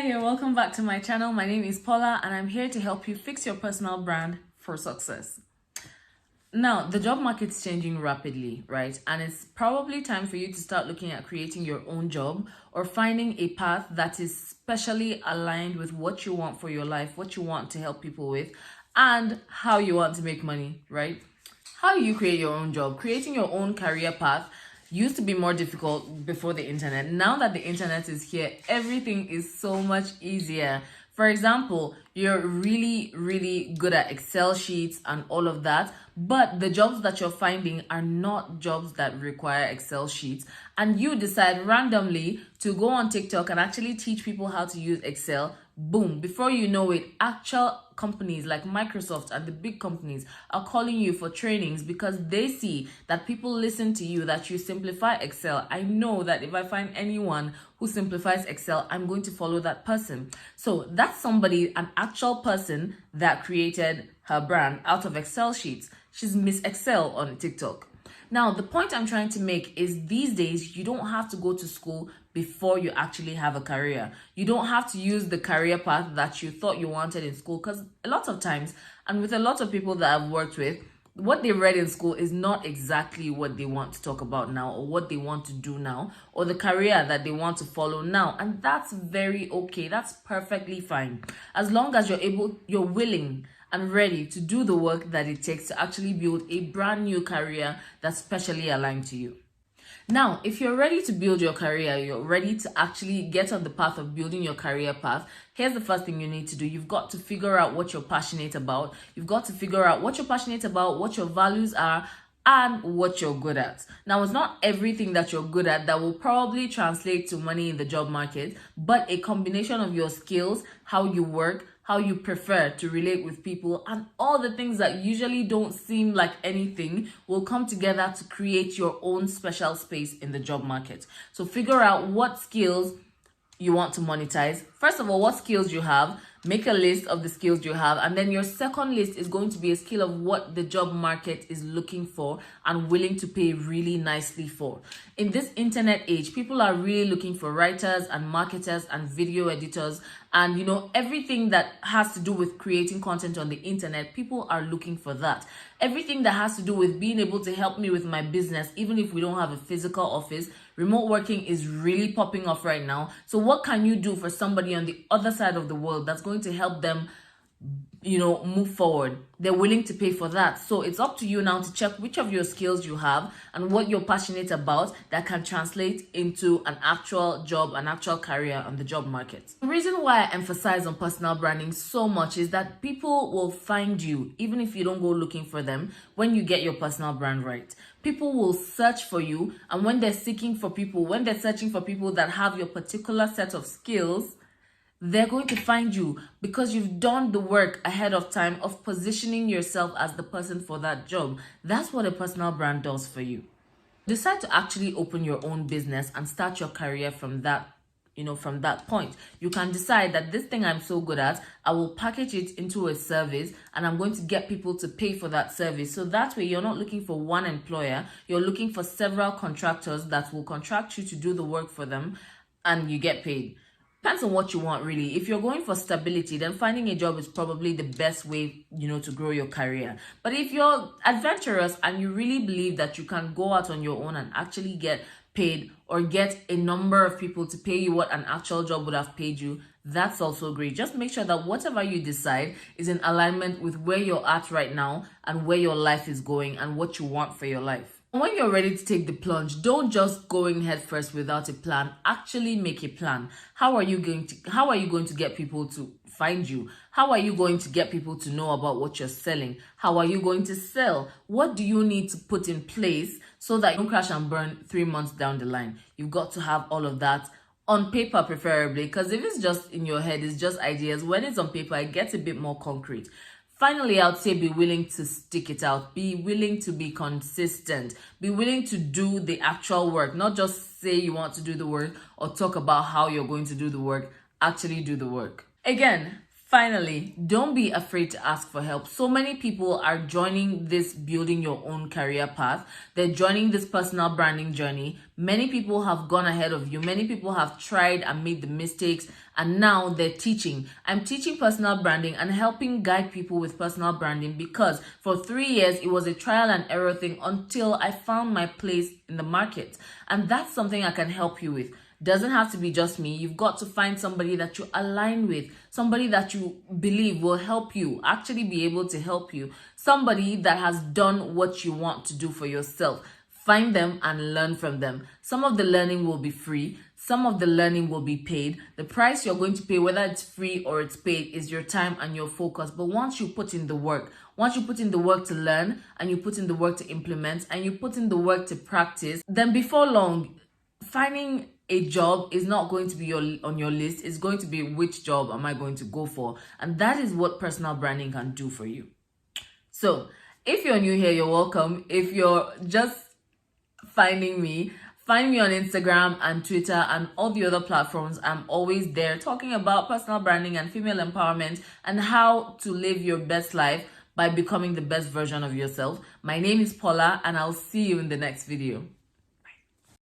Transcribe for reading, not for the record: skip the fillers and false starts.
Hi, and welcome back to my channel. My name is Paula and I'm here to help you fix your personal brand for success. Now, the job market's changing rapidly, right? And it's probably time for you to start looking at creating your own job or finding a path that is specially aligned with what you want for your life, what you want to help people with, and how you want to make money, right? How do you create your own job? Creating your own career path used to be more difficult before the internet. Now that the internet is here, everything is so much easier. For example, you're really good at Excel sheets and all of that, but the jobs that you're finding are not jobs that require Excel sheets, and you decide randomly to go on TikTok and actually teach people how to use Excel. Boom, before you know it, actual companies like Microsoft and the big companies are calling you for trainings because they see that people listen to you, that you simplify Excel. I know that if I find anyone who simplifies Excel, I'm going to follow that person. So that's somebody, an actual person that created her brand out of Excel sheets. She's Miss Excel on TikTok. Now, the point I'm trying to make is these days, you don't have to go to school before you actually have a career. You don't have to use the career path that you thought you wanted in school, because a lot of times, and with a lot of people that I've worked with, what they read in school is not exactly what they want to talk about now, or what they want to do now, or the career that they want to follow now. And that's very okay. That's perfectly fine. As long as you're willing and ready to do the work that it takes to actually build a brand new career that's specially aligned to you. Now, if you're ready to build your career, you're ready to actually get on the path of building your career path, here's the first thing you need to do. You've got to figure out what you're passionate about. You've got to figure out what you're passionate about, what your values are, and what you're good at. Now, it's not everything that you're good at that will probably translate to money in the job market, but a combination of your skills, how you work, how you prefer to relate with people, and all the things that usually don't seem like anything will come together to create your own special space in the job market. So figure out what skills you want to monetize. First of all, what skills you have. Make a list of the skills you have, and then your second list is going to be a skill of what the job market is looking for and willing to pay really nicely for. In this internet age, people are really looking for writers and marketers and video editors, and everything that has to do with creating content on the internet. People are looking for that. Everything that has to do with being able to help me with my business, even if we don't have a physical office. Remote working is really popping off right now. So what can you do for somebody on the other side of the world that's going to help them move forward? They're willing to pay for that. So it's up to you now to check which of your skills you have and what you're passionate about that can translate into an actual job, an actual career on the job market. The reason why I emphasize on personal branding so much is that people will find you, even if you don't go looking for them, when you get your personal brand right. People will search for you, and when they're searching for people that have your particular set of skills, they're going to find you because you've done the work ahead of time of positioning yourself as the person for that job. That's what a personal brand does for you. Decide to actually open your own business and start your career from that point. You can decide that this thing I'm so good at, I will package it into a service and I'm going to get people to pay for that service. So that way you're not looking for one employer, you're looking for several contractors that will contract you to do the work for them and you get paid. Depends on what you want, really. If you're going for stability, then finding a job is probably the best way, to grow your career. But if you're adventurous and you really believe that you can go out on your own and actually get paid or get a number of people to pay you what an actual job would have paid you, that's also great. Just make sure that whatever you decide is in alignment with where you're at right now and where your life is going and what you want for your life. When you're ready to take the plunge, don't just go in head first without a plan. Actually make a plan. How are you going to get people to find you? How are you going to get people to know about what you're selling? How are you going to sell? What do you need to put in place so that you don't crash and burn 3 months down the line? You've got to have all of that on paper, preferably, because if it's just in your head, it's just ideas. When it's on paper, it gets a bit more concrete. Finally, I would say be willing to stick it out. Be willing to be consistent. Be willing to do the actual work. Not just say you want to do the work or talk about how you're going to do the work. Actually do the work. Again, Finally, don't be afraid to ask for help. So many people are joining this building your own career path. They're joining this personal branding journey. Many people have gone ahead of you. Many people have tried and made the mistakes, and now they're teaching. I'm teaching personal branding and helping guide people with personal branding because for 3 years it was a trial and error thing until I found my place in the market. And that's something I can help you with. Doesn't have to be just me. You've got to find somebody that you align with, somebody that you believe will help you, actually be able to help you, somebody that has done what you want to do for yourself. Find them and learn from them. Some of the learning will be free. Some of the learning will be paid. The price you're going to pay, whether it's free or it's paid, is your time and your focus. But once you put in the work, once you put in the work to learn, and you put in the work to implement, and you put in the work to practice, then before long, finding a job is not going to be on your list. It's going to be, which job am I going to go for? And that is what personal branding can do for you. So if you're new here, you're welcome. If you're just finding me, find me on Instagram and Twitter and all the other platforms. I'm always there talking about personal branding and female empowerment and how to live your best life by becoming the best version of yourself. My name is Paula, and I'll see you in the next video.